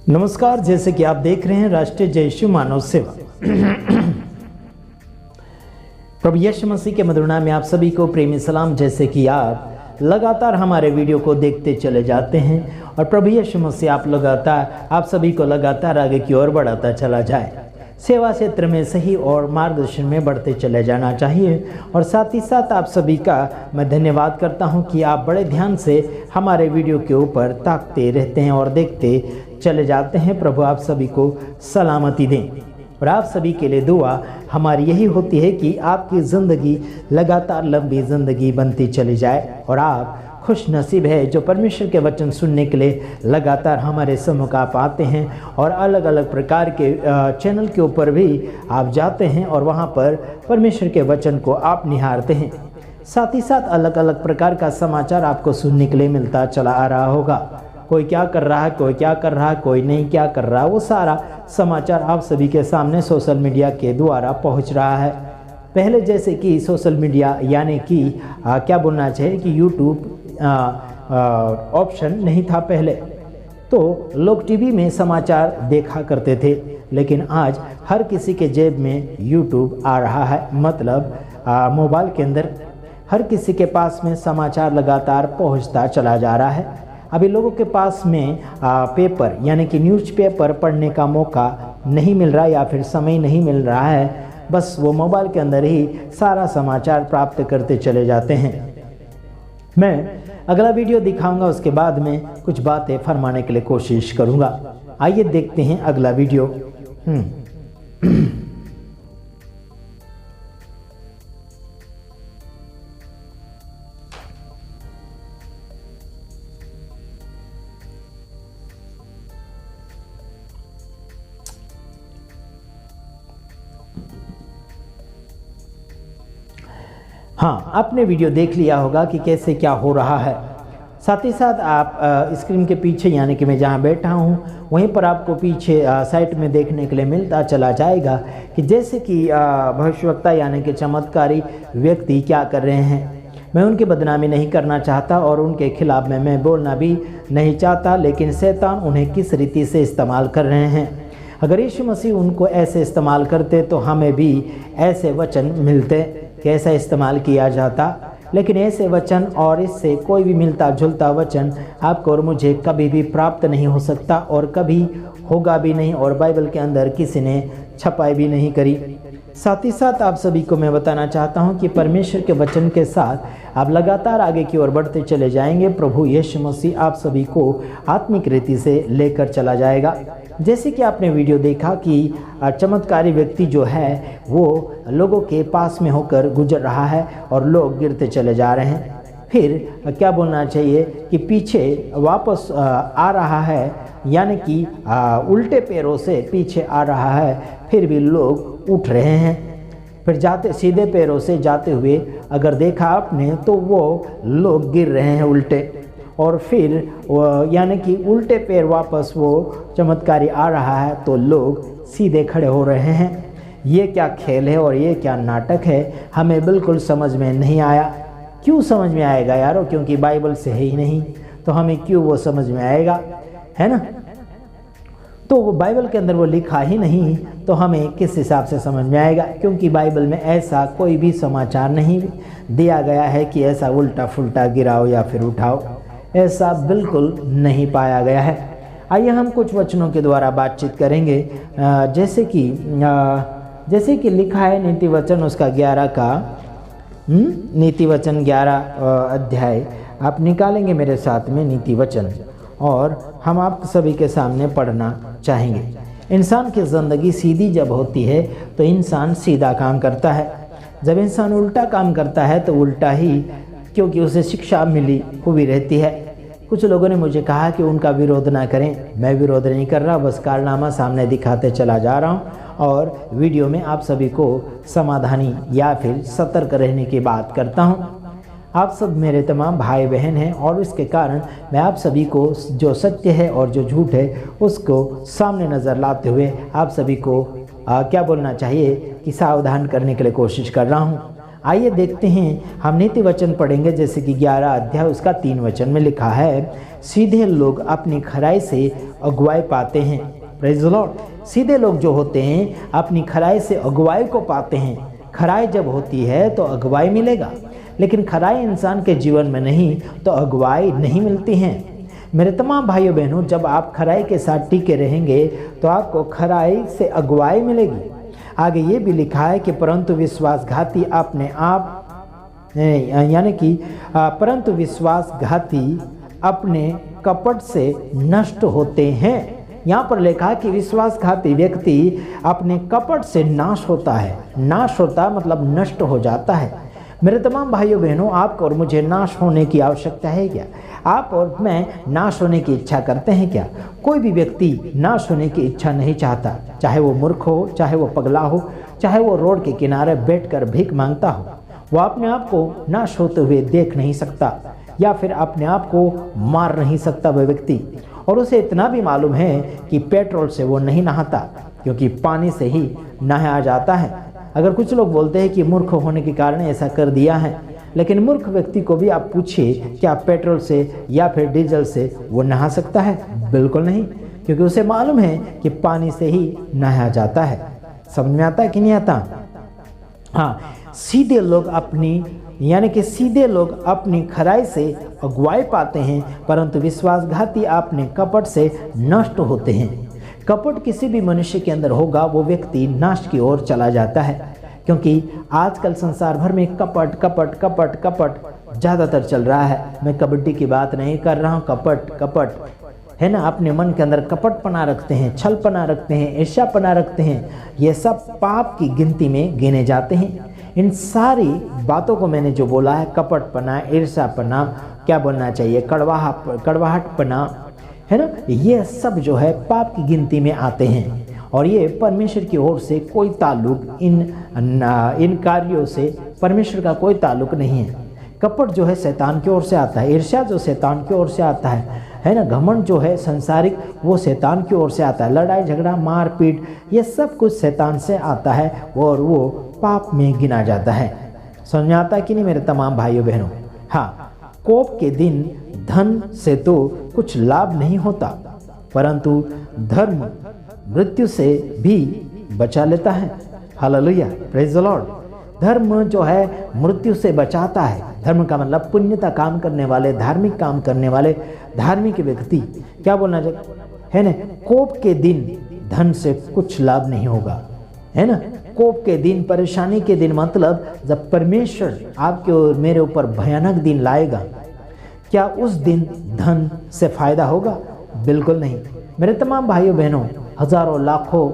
नमस्कार, जैसे कि आप देख रहे हैं राष्ट्रीय जय यीशु मानव सेवा। प्रभु यीशु मसीह के मधुर नाम में आप सभी को प्रेमी सलाम। जैसे कि आप लगातार हमारे वीडियो को देखते चले जाते हैं और प्रभु यीशु मसीह आप सभी को लगातार आगे की ओर बढ़ाता चला जाए। सेवा क्षेत्र में सही और मार्गदर्शन में बढ़ते चले जाना चाहिए। और साथ ही साथ आप सभी का मैं धन्यवाद करता हूं कि आप बड़े ध्यान से हमारे वीडियो के ऊपर ताकते रहते हैं और देखते चले जाते हैं। प्रभु आप सभी को सलामती दें। और आप सभी के लिए दुआ हमारी यही होती है कि आपकी ज़िंदगी लगातार लंबी ज़िंदगी बनती चली जाए और आप खुश नसीब है जो परमेश्वर के वचन सुनने के लिए लगातार हमारे सम्मुख आप आते हैं और अलग अलग प्रकार के चैनल के ऊपर भी आप जाते हैं और वहाँ पर परमेश्वर के वचन को आप निहारते हैं। साथ ही साथ अलग अलग प्रकार का समाचार आपको सुनने के लिए मिलता चला आ रहा होगा। कोई क्या कर रहा है, कोई क्या कर रहा है, कोई नहीं क्या कर रहा है, वो सारा समाचार आप सभी के सामने सोशल मीडिया के द्वारा पहुँच रहा है। पहले जैसे कि सोशल मीडिया यानी कि क्या बोलना चाहिए कि यूट्यूब ऑप्शन नहीं था पहले, तो लोग टीवी में समाचार देखा करते थे, लेकिन आज हर किसी के जेब में यूट्यूब आ रहा है। मतलब मोबाइल के अंदर हर किसी के पास में समाचार लगातार पहुंचता चला जा रहा है। अभी लोगों के पास में पेपर यानी कि न्यूज़पेपर पढ़ने का मौका नहीं मिल रहा या फिर समय नहीं मिल रहा है। बस वो मोबाइल के अंदर ही सारा समाचार प्राप्त करते चले जाते हैं। मैं अगला वीडियो दिखाऊंगा, उसके बाद में कुछ बातें फरमाने के लिए कोशिश करूंगा। आइए देखते हैं अगला वीडियो। हाँ, आपने वीडियो देख लिया होगा कि कैसे क्या हो रहा है। साथ ही साथ आप स्क्रीन के पीछे यानी कि मैं जहाँ बैठा हूँ वहीं पर आपको पीछे साइट में देखने के लिए मिलता चला जाएगा कि जैसे कि भविष्यवक्ता यानी कि चमत्कारी व्यक्ति क्या कर रहे हैं। मैं उनकी बदनामी नहीं करना चाहता और उनके खिलाफ में मैं बोलना भी नहीं चाहता, लेकिन शैतान उन्हें किस रीति से इस्तेमाल कर रहे हैं। अगर यीशु मसीह उनको ऐसे इस्तेमाल करते तो हमें भी ऐसे वचन मिलते, कैसा इस्तेमाल किया जाता। लेकिन ऐसे वचन और इससे कोई भी मिलता जुलता वचन आपको और मुझे कभी भी प्राप्त नहीं हो सकता और कभी होगा भी नहीं, और बाइबल के अंदर किसी ने छपाई भी नहीं करी। साथ ही साथ आप सभी को मैं बताना चाहता हूं कि परमेश्वर के वचन के साथ आप लगातार आगे की ओर बढ़ते चले जाएंगे। प्रभु यीशु मसीह आप सभी को आत्मिक रीति से लेकर चला जाएगा। जैसे कि आपने वीडियो देखा कि चमत्कारी व्यक्ति जो है वो लोगों के पास में होकर गुजर रहा है और लोग गिरते चले जा रहे हैं। फिर क्या बोलना चाहिए कि पीछे वापस आ रहा है, यानी कि उल्टे पैरों से पीछे आ रहा है, फिर भी लोग उठ रहे हैं। फिर जाते सीधे पैरों से जाते हुए अगर देखा आपने तो वो लोग गिर रहे हैं उल्टे, और फिर यानी कि उल्टे पैर वापस वो चमत्कारी आ रहा है तो लोग सीधे खड़े हो रहे हैं। ये क्या खेल है और ये क्या नाटक है, हमें बिल्कुल समझ में नहीं आया। क्यों समझ में आएगा यारो, क्योंकि बाइबल से है ही नहीं, तो हमें क्यों वो समझ में आएगा, है ना। तो वो बाइबल के अंदर वो लिखा ही नहीं तो हमें किस हिसाब से समझ में आएगा, क्योंकि बाइबल में ऐसा कोई भी समाचार नहीं दिया गया है कि ऐसा उल्टा फुल्टा गिराओ या फिर उठाओ, ऐसा बिल्कुल नहीं पाया गया है। आइए हम कुछ वचनों के द्वारा बातचीत करेंगे। जैसे कि लिखा है नीति वचन उसका 11 का नीति वचन 11 अध्याय आप निकालेंगे मेरे साथ में नीति वचन, और हम आप सभी के सामने पढ़ना चाहेंगे। इंसान की ज़िंदगी सीधी जब होती है तो इंसान सीधा काम करता है, जब इंसान उल्टा काम करता है तो उल्टा ही, क्योंकि उसे शिक्षा मिली हुई रहती है। कुछ लोगों ने मुझे कहा कि उनका विरोध ना करें, मैं विरोध नहीं कर रहा, बस कारनामा सामने दिखाते चला जा रहा हूँ और वीडियो में आप सभी को समाधानी या फिर सतर्क रहने की बात करता हूँ। आप सब मेरे तमाम भाई बहन हैं और इसके कारण मैं आप सभी को जो सत्य है और जो झूठ है उसको सामने नज़र लाते हुए आप सभी को क्या बोलना चाहिए कि सावधान करने के लिए कोशिश कर रहा हूँ। आइए देखते हैं, हम नीति वचन पढ़ेंगे जैसे कि 11 अध्याय उसका 3 वचन में लिखा है, सीधे लोग अपनी खराई से अगुवाई पाते हैं। Praise the Lord. सीधे लोग जो होते हैं अपनी खराई से अगुवाई को पाते हैं। खराई जब होती है तो अगुवाई मिलेगा, लेकिन खराई इंसान के जीवन में नहीं तो अगुवाई नहीं मिलती हैं। मेरे तमाम भाइयों बहनों, जब आप खराई के साथ टिके रहेंगे तो आपको खराई से अगुवाई मिलेगी। आगे ये भी लिखा है कि परंतु विश्वासघाती अपने आप यानी कि परंतु विश्वासघाती अपने कपट से नष्ट होते हैं। यहाँ पर लिखा कि विश्वासघाती व्यक्ति अपने कपट से नाश होता है। नाश होता मतलब नष्ट हो जाता है। मेरे तमाम भाइयों बहनों, आपको और मुझे नाश होने की आवश्यकता है क्या? आप और मैं नाश होने की इच्छा करते हैं क्या? कोई भी व्यक्ति नाश होने की इच्छा नहीं चाहता, चाहे वो मूर्ख हो, चाहे वो पगला हो, चाहे वो रोड के किनारे बैठकर भीख मांगता हो। वो अपने आप को नाश होते हुए देख नहीं सकता या फिर अपने आप को मार नहीं सकता वह व्यक्ति। और उसे इतना भी मालूम है कि पेट्रोल से वो नहीं नहाता, क्योंकि पानी से ही नहाया जाता है। अगर कुछ लोग बोलते हैं कि मूर्ख होने के कारण ऐसा कर दिया है, लेकिन मूर्ख व्यक्ति को भी आप पूछिए क्या पेट्रोल से या फिर डीजल से वो नहा सकता है? बिल्कुल नहीं, क्योंकि उसे मालूम है कि पानी से ही नहाया जाता है। समझ में आता है कि नहीं आता? हाँ, सीधे लोग अपनी खराई से अगुवाई पाते हैं, परंतु विश्वासघाती अपने कपट से नष्ट होते हैं। कपट किसी भी मनुष्य के अंदर होगा, वो व्यक्ति नाश की ओर चला जाता है, क्योंकि आजकल संसार भर में कपट कपट कपट कपट ज़्यादातर चल रहा है। मैं कबड्डी की बात नहीं कर रहा हूँ, कपट कपट है ना। अपने मन के अंदर कपटपना रखते हैं, छलपना रखते हैं, ईर्ष्यापना रखते हैं। ये सब पाप की गिनती में गिने जाते हैं। इन सारी बातों को मैंने जो बोला है, कपटपना, ईर्ष्यापना, क्या बोलना चाहिए, कड़वाहटपना, है ना, ये सब जो है पाप की गिनती में आते हैं। और ये परमेश्वर की ओर से कोई ताल्लुक इन कार्यों से परमेश्वर का कोई ताल्लुक नहीं है। कपट जो है शैतान की ओर से आता है, ईर्ष्या जो शैतान की ओर से आता है ना, घमंड जो है संसारिक वो शैतान की ओर से आता है। लड़ाई झगड़ा मारपीट ये सब कुछ शैतान से आता है और वो पाप में गिना जाता है। समझ में आता है कि नहीं मेरे तमाम भाइयों बहनों? हाँ, कोप के दिन धन से तो कुछ लाभ नहीं होता, परंतु धर्म मृत्यु से भी बचा लेता है। Hallelujah, praise the Lord. धर्म जो है मृत्यु से बचाता है। धर्म का मतलब पुण्यता काम करने वाले, धार्मिक काम करने वाले, धार्मिक व्यक्ति। क्या बोलना है ना, कोप के दिन धन से कुछ लाभ नहीं होगा, है ना। कोप के दिन, परेशानी के दिन, मतलब जब परमेश्वर आपके और मेरे ऊपर भयानक दिन लाएगा, क्या उस दिन धन से फायदा होगा? बिल्कुल नहीं। मेरे तमाम भाइयों बहनों, हजारों लाखों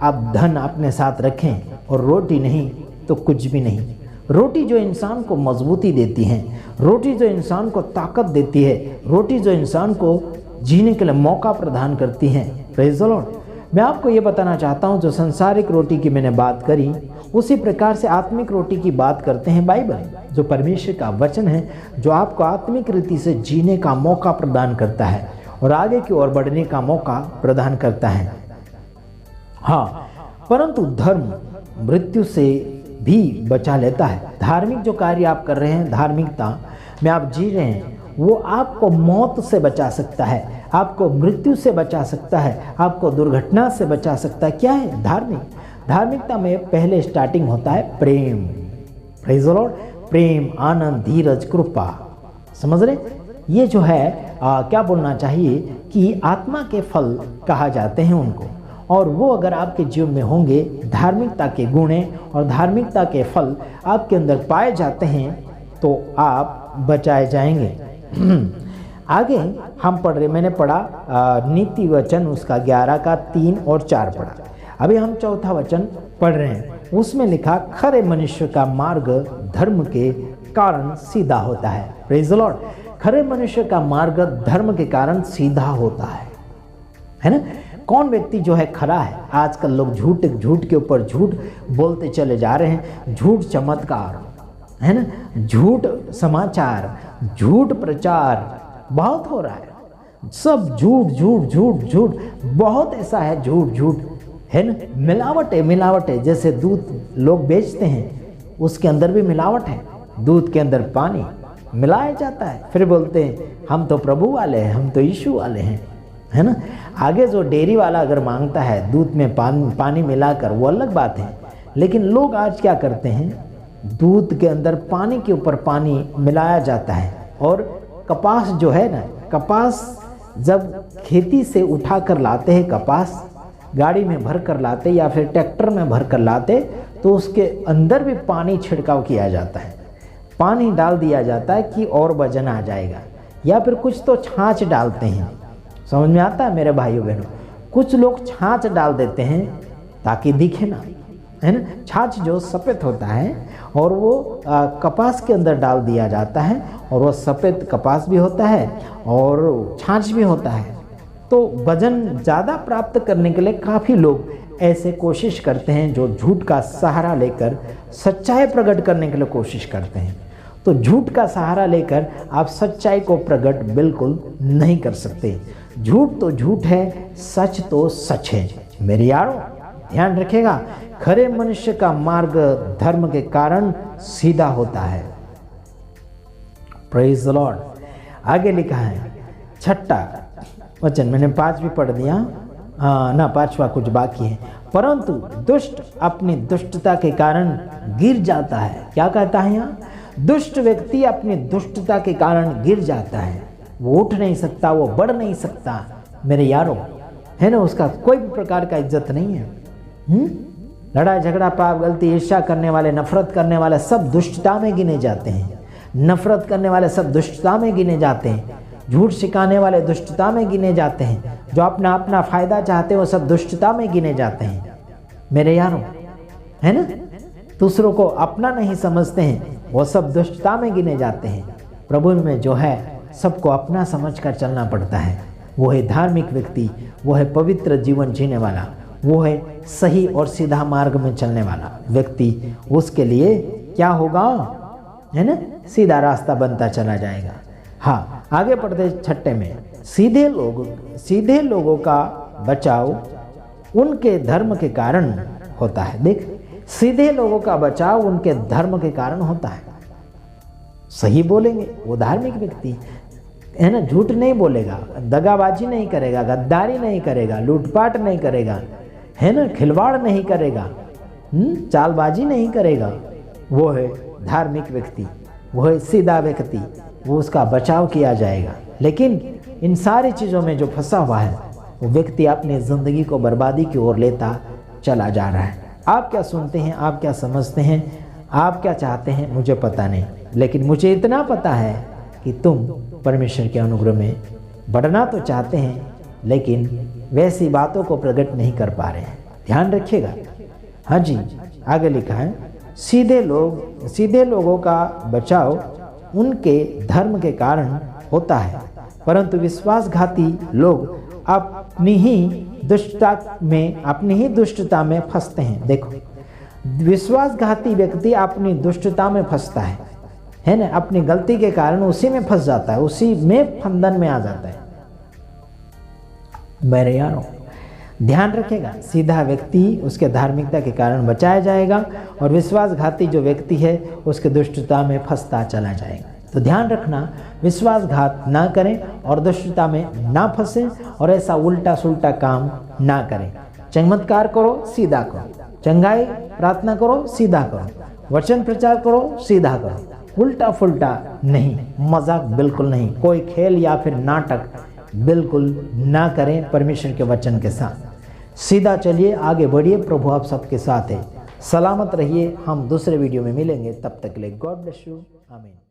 आप धन अपने साथ रखें और रोटी नहीं तो कुछ भी नहीं। रोटी जो इंसान को मजबूती देती है, रोटी जो इंसान को ताकत देती है, रोटी जो इंसान को जीने के लिए मौका प्रदान करती है। Praise the Lord. मैं आपको ये बताना चाहता हूँ, जो संसारिक रोटी की मैंने बात करी, उसी प्रकार से आत्मिक रोटी की बात करते हैं बाइबल, जो परमेश्वर का वचन है, जो आपको आत्मिक रीति से जीने का मौका प्रदान करता है और आगे की ओर बढ़ने का मौका प्रदान करता है। हाँ, परंतु धर्म मृत्यु से भी बचा लेता है। धार्मिक जो कार्य आप कर रहे हैं, धार्मिकता में आप जी रहे हैं, वो आपको मौत से बचा सकता है, आपको मृत्यु से बचा सकता है, आपको दुर्घटना से बचा सकता है। क्या है धार्मिकता में पहले स्टार्टिंग होता है प्रेम। Praise the lord. प्रेम, आनंद, धीरज, कृपा। समझ रहे? ये जो है क्या बोलना चाहिए कि आत्मा के फल कहा जाते हैं उनको, और वो अगर आपके जीवन में होंगे, धार्मिकता के गुण और धार्मिकता के फल आपके अंदर पाए जाते हैं, तो आप बचाए जाएंगे। आगे हम पढ़ रहे, मैंने पढ़ा नीति वचन उसका 11 का 3 और 4 पढ़ा। अभी हम चौथा वचन पढ़ रहे हैं। उसमें लिखा, खरे मनुष्य का मार्ग धर्म के कारण सीधा होता है। Praise the Lord. खरे मनुष्य का मार्ग धर्म के कारण सीधा होता है ना। कौन व्यक्ति जो है खरा है? आजकल लोग झूठ के ऊपर झूठ बोलते चले जा रहे हैं। झूठ चमत्कार, है ना, झूठ समाचार, झूठ प्रचार बहुत हो रहा है। सब झूठ बहुत ऐसा है, झूठ है ना। मिलावट है। जैसे दूध लोग बेचते हैं, उसके अंदर भी मिलावट है। दूध के अंदर पानी मिलाया जाता है, फिर बोलते हैं हम तो प्रभु वाले हैं, हम तो यीशु वाले हैं। है ना। आगे जो डेयरी वाला अगर मांगता है दूध में पानी मिलाकर, वो अलग बात है, लेकिन लोग आज क्या करते हैं, दूध के अंदर पानी के ऊपर पानी मिलाया जाता है। और कपास जो है ना, कपास जब खेती से उठा कर लाते हैं, कपास गाड़ी में भर कर लाते या फिर ट्रैक्टर में भर कर लाते, तो उसके अंदर भी पानी छिड़काव किया जाता है, पानी डाल दिया जाता है कि और वजन आ जाएगा। या फिर कुछ तो छाछ डालते हैं, समझ में आता है मेरे भाइयों बहनों, कुछ लोग छाछ डाल देते हैं ताकि दिखे ना, है ना। छाछ जो सफ़ेद होता है और वो कपास के अंदर डाल दिया जाता है, और वो सफ़ेद कपास भी होता है और छाछ भी होता है। तो वजन ज़्यादा प्राप्त करने के लिए काफ़ी लोग ऐसे कोशिश करते हैं, जो झूठ का सहारा लेकर सच्चाई प्रकट करने के लिए कोशिश करते हैं। तो झूठ का सहारा लेकर आप सच्चाई को प्रकट बिल्कुल नहीं कर सकते। झूठ तो झूठ है, सच तो सच है। मेरे यारों ध्यान रखिएगा, खरे मनुष्य का मार्ग धर्म के कारण सीधा होता है। Praise the Lord. आगे लिखा है 6वां वचन, मैंने 5 भी पढ़ दिया, ना 5वां कुछ बाकी है। परंतु दुष्ट अपनी दुष्टता के कारण गिर जाता है। क्या कहता है यहाँ, दुष्ट व्यक्ति अपनी दुष्टता के कारण गिर जाता है, वो उठ नहीं सकता, वो बढ़ नहीं सकता। मेरे यारों, है ना, उसका कोई भी प्रकार का इज्जत नहीं है। लड़ाई झगड़ा पाप गलती ईर्ष्या करने वाले, नफरत करने वाले सब दुष्टता में गिने जाते हैं। नफरत करने वाले सब दुष्टता में गिने जाते हैं। झूठ सिखाने वाले दुष्टता में गिने जाते हैं। जो अपना अपना फायदा चाहते हैं वो सब दुष्टता में गिने जाते हैं। मेरे यारों, है ना, दूसरों को अपना नहीं समझते हैं, वो सब दुष्टता में गिने जाते हैं। प्रभु में जो है सबको अपना समझकर चलना पड़ता है। वो है धार्मिक व्यक्ति, वो है पवित्र जीवन जीने वाला, वो है सही और सीधा मार्ग में चलने वाला व्यक्ति। उसके लिए क्या होगा, है ना, सीधा रास्ता बनता चला जाएगा। हाँ, आगे पढ़ते 6 में, सीधे लोगों का बचाव उनके धर्म के कारण होता है। देख, सीधे लोगों का बचाव उनके धर्म के कारण होता है। सही बोलेंगे वो धार्मिक व्यक्ति, है ना, झूठ नहीं बोलेगा, दगाबाजी नहीं करेगा, गद्दारी नहीं करेगा, लूटपाट नहीं करेगा, है ना, खिलवाड़ नहीं करेगा, चालबाजी नहीं करेगा, वो है धार्मिक व्यक्ति, वो है सीधा व्यक्ति, वो उसका बचाव किया जाएगा। लेकिन इन सारी चीज़ों में जो फंसा हुआ है वो व्यक्ति अपनी ज़िंदगी को बर्बादी की ओर लेता चला जा रहा है। आप क्या सुनते हैं, आप क्या समझते हैं, आप क्या चाहते हैं, मुझे पता नहीं, लेकिन मुझे इतना पता है कि तुम परमेश्वर के अनुग्रह में बढ़ना तो चाहते हैं, लेकिन वैसी बातों को प्रकट नहीं कर पा रहे हैं। ध्यान रखिएगा। हाँ जी, आगे लिखा है, सीधे लोगों का बचाव उनके धर्म के कारण होता है, परंतु विश्वासघाती लोग अपनी ही दुष्टता में फंसते हैं। देखो, विश्वासघाती व्यक्ति अपनी दुष्टता में फंसता है ना, अपनी गलती के कारण उसी में फंस जाता है, उसी में फंदन में आ जाता है। मेरे यारों, ध्यान रखेगा, सीधा व्यक्ति उसके धार्मिकता के कारण बचाया जाएगा, और विश्वासघाती जो व्यक्ति है उसके दुष्टता में फंसता चला जाएगा। तो ध्यान रखना, विश्वासघात ना करें और दुष्टता में ना फंसे, और ऐसा उल्टा सुल्टा काम ना करें। चमत्कार करो, सीधा करो, चंगाई प्रार्थना करो, सीधा करो, वचन प्रचार करो, सीधा करो, उल्टा फुल्टा नहीं, मजाक बिल्कुल नहीं, कोई खेल या फिर नाटक बिल्कुल ना करें। परमेश्वर के वचन के साथ सीधा चलिए, आगे बढ़िए। प्रभु आप सबके साथ है। सलामत रहिए। हम दूसरे वीडियो में मिलेंगे, तब तक के लिए गॉड ब्लेस यू। आमीन।